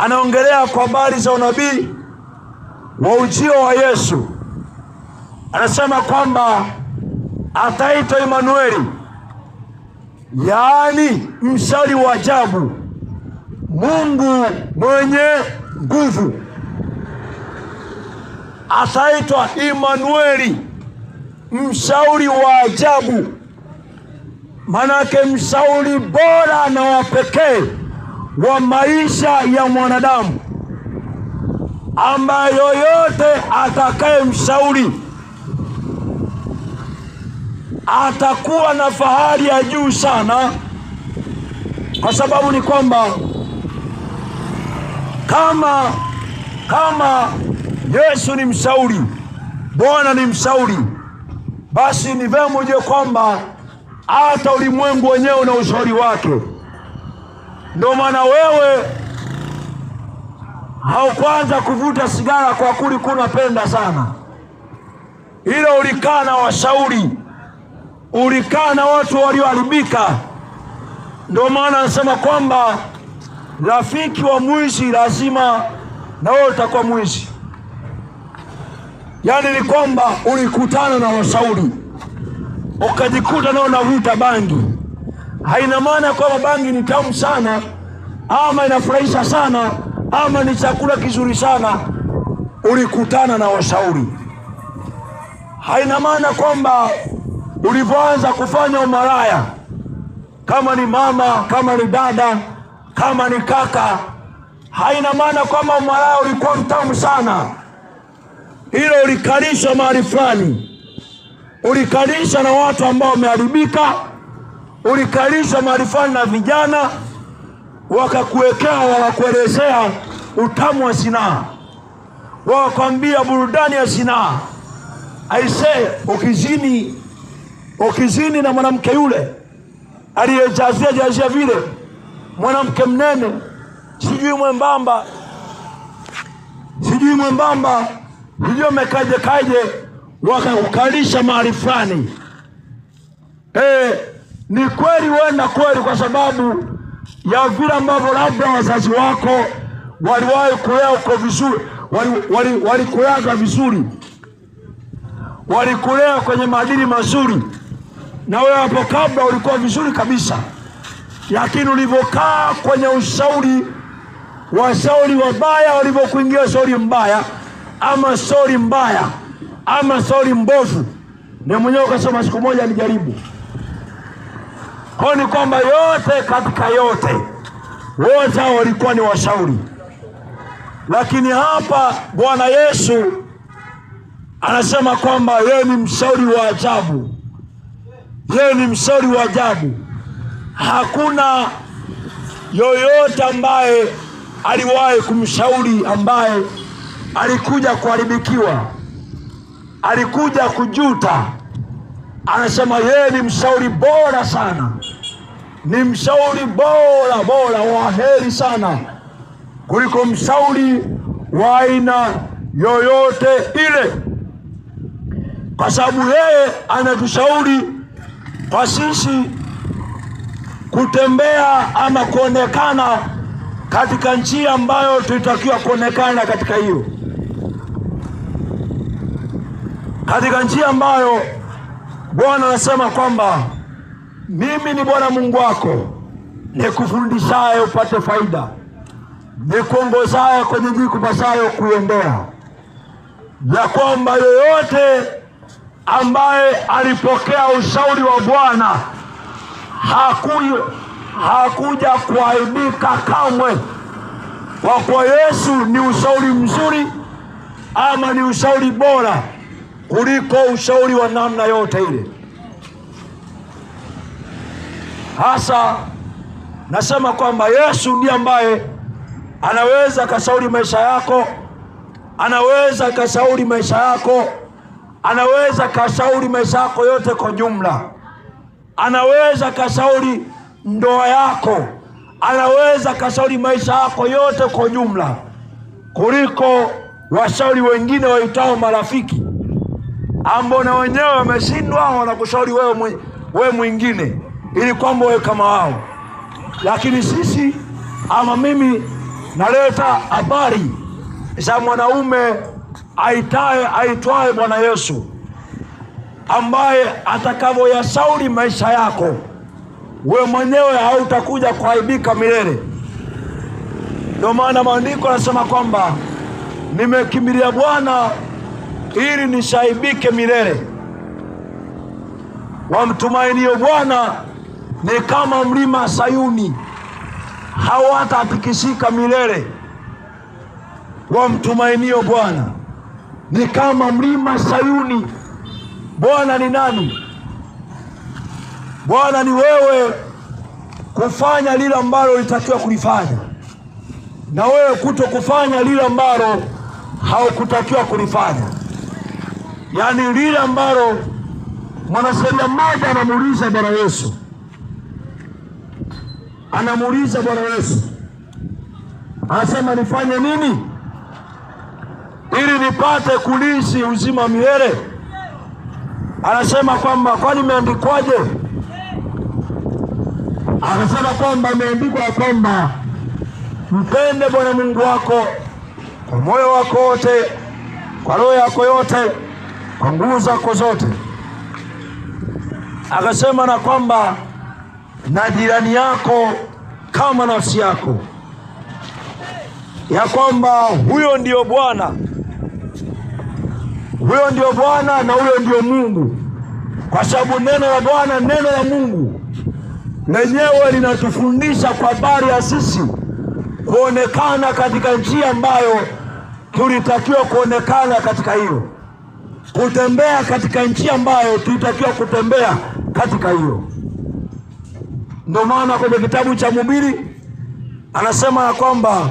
anaongelea kwa habari za unabii wa ujio wa Yesu. Anasema kwamba ataitwa Emanueli, yaani mshauri wa ajabu, Mungu mwenye nguvu. Ataitwa Emanueli, mshauri wa ajabu. Manake mshauri bora na wa pekee wa maisha ya mwanadamu, ambaye yoyote atakaye mshauri atakuwa na fahari ya juu sana, kwa sababu ni kwamba kama Yesu ni mshauri, Bwana ni mshauri, basi ni vema ujue kwamba hata ulimwengu wenyewe na ushauri wake. Ndio maana wewe haukuanza kuvuta sigara kwa kuli kunapenda sana, ila ulikaa na washauri, ulikaa na watu walioharibika. Ndio maana anasema kwamba rafiki wa mwizi lazima na wewe utakuwa mwizi. Yaani ni kwamba ulikutana na washauri ukajikuta nao unavuta bangi. Haina maana kwamba bangi ni tamu sana ama inafurahisha sana ama ni chakula kizuri sana. Ulikutana na washauri. Haina maana kwamba ulivyoanza kufanya umaraya, kama ni mama, kama ni dada, kama ni kaka, haina maana kwamba umaraya ulikuwa mtamu sana. Hilo ulikalishwa mahali fulani, ulikalishwa na watu ambao wameharibika, ulikalishwa mahali fulani na vijana, wakakuwekea, wakakuelezea utamu wa zinaa, wakakwambia burudani ya zinaa. Aisee, ukizini na mwanamke yule aliyejazia vile, mwanamke mnene, sijui mwembamba, sijui mekaje, wakakukalisha mahali fulani. Ni kweli wenda kweli, kwa sababu ya vile ambavyo labda wazazi wako waliwahi kulea uko vizuri, walikuleaga vizuri, walikulea kwenye maadili mazuri, na wewe hapo kabla ulikuwa vizuri kabisa. Lakini ulivyokaa kwenye ushauri wa shauri wabaya, walivyokuingia shauri mbaya ama shauri mbaya ama shauri mbovu, na mwenyewe ukasema siku moja nijaribu. Kwa ni kwamba yote katika yote wote walikuwa ni washauri. Lakini hapa Bwana Yesu anasema kwamba yeye ni mshauri wa ajabu. Yeye ni mshauri wa ajabu. Hakuna yoyote ambaye aliwahi kumshauri ambaye alikuja kuharibikiwa, alikuja kujuta. Anasema yeye ni mshauri bora sana, ni mshauri bora wa heri sana kuliko mshauri wa aina yoyote ile, kwa sababu yeye anatushauri kwa sisi kutembea ama kuonekana katika njia ambayo tulitakiwa kuonekana katika hiyo, katika njia ambayo Bwana anasema kwamba mimi ni Bwana Mungu wako, nikufundishaye upate faida, nikuongozaye kwenye njia ikupasayo kuendea. Ya kwamba yoyote ambaye alipokea ushauri wa Bwana hakuja kuaibika kamwe, kwa kuwa Yesu ni ushauri mzuri ama ni ushauri bora kuliko ushauri wa namna yote ile. Hasa nasema kwamba Yesu ndiye ambaye anaweza kashauri maisha yako, anaweza kashauri maisha yako, anaweza kashauri maisha yako yote kwa jumla, anaweza kashauri ndoa yako, anaweza kashauri maisha yako yote kwa jumla kuliko washauri wengine waitao marafiki, ambao na wenyewe wameshindwa, wanakushauri wewe mwingine ili kwamba wewe kama wao. Lakini sisi ama mimi naleta habari za mwanaume aitwaye Bwana Yesu, ambaye atakavyoyasauli maisha yako, wewe mwenyewe hautakuja kuaibika milele. Ndio maana maandiko yanasema kwamba nimekimbilia Bwana ili nisiaibike milele. Wamtumainio Bwana ni kama mlima Sayuni, hawatatikisika milele. Wamtumainio Bwana ni kama mlima Sayuni. Bwana ni nani? Bwana ni wewe kufanya lile ambalo ulitakiwa kulifanya, na wewe kuto kufanya lile ambalo haukutakiwa kulifanya. Yaani lile ambalo mwanasheria mmoja anamuuliza Bwana Yesu, anasema nifanye nini ili nipate kulisi uzima milele? Anasema kwamba kwani imeandikwaje? Anasema kwamba imeandikwa kwamba mpende Bwana Mungu wako kwa moyo wako wote, kwa roho yako yote, kwa nguvu zako zote. Akasema na kwamba na jirani yako kama nafsi yako, ya kwamba huyo ndio Bwana, na huyo ndio Mungu. Kwa sababu neno la Bwana, neno la Mungu lenyewe linatufundisha kwa habari ya sisi kuonekana katika njia ambayo tulitakiwa kuonekana katika hiyo, kutembea katika njia ambayo tulitakiwa kutembea katika hiyo. Ndio maana kwenye kitabu cha Mhubiri anasema ya kwamba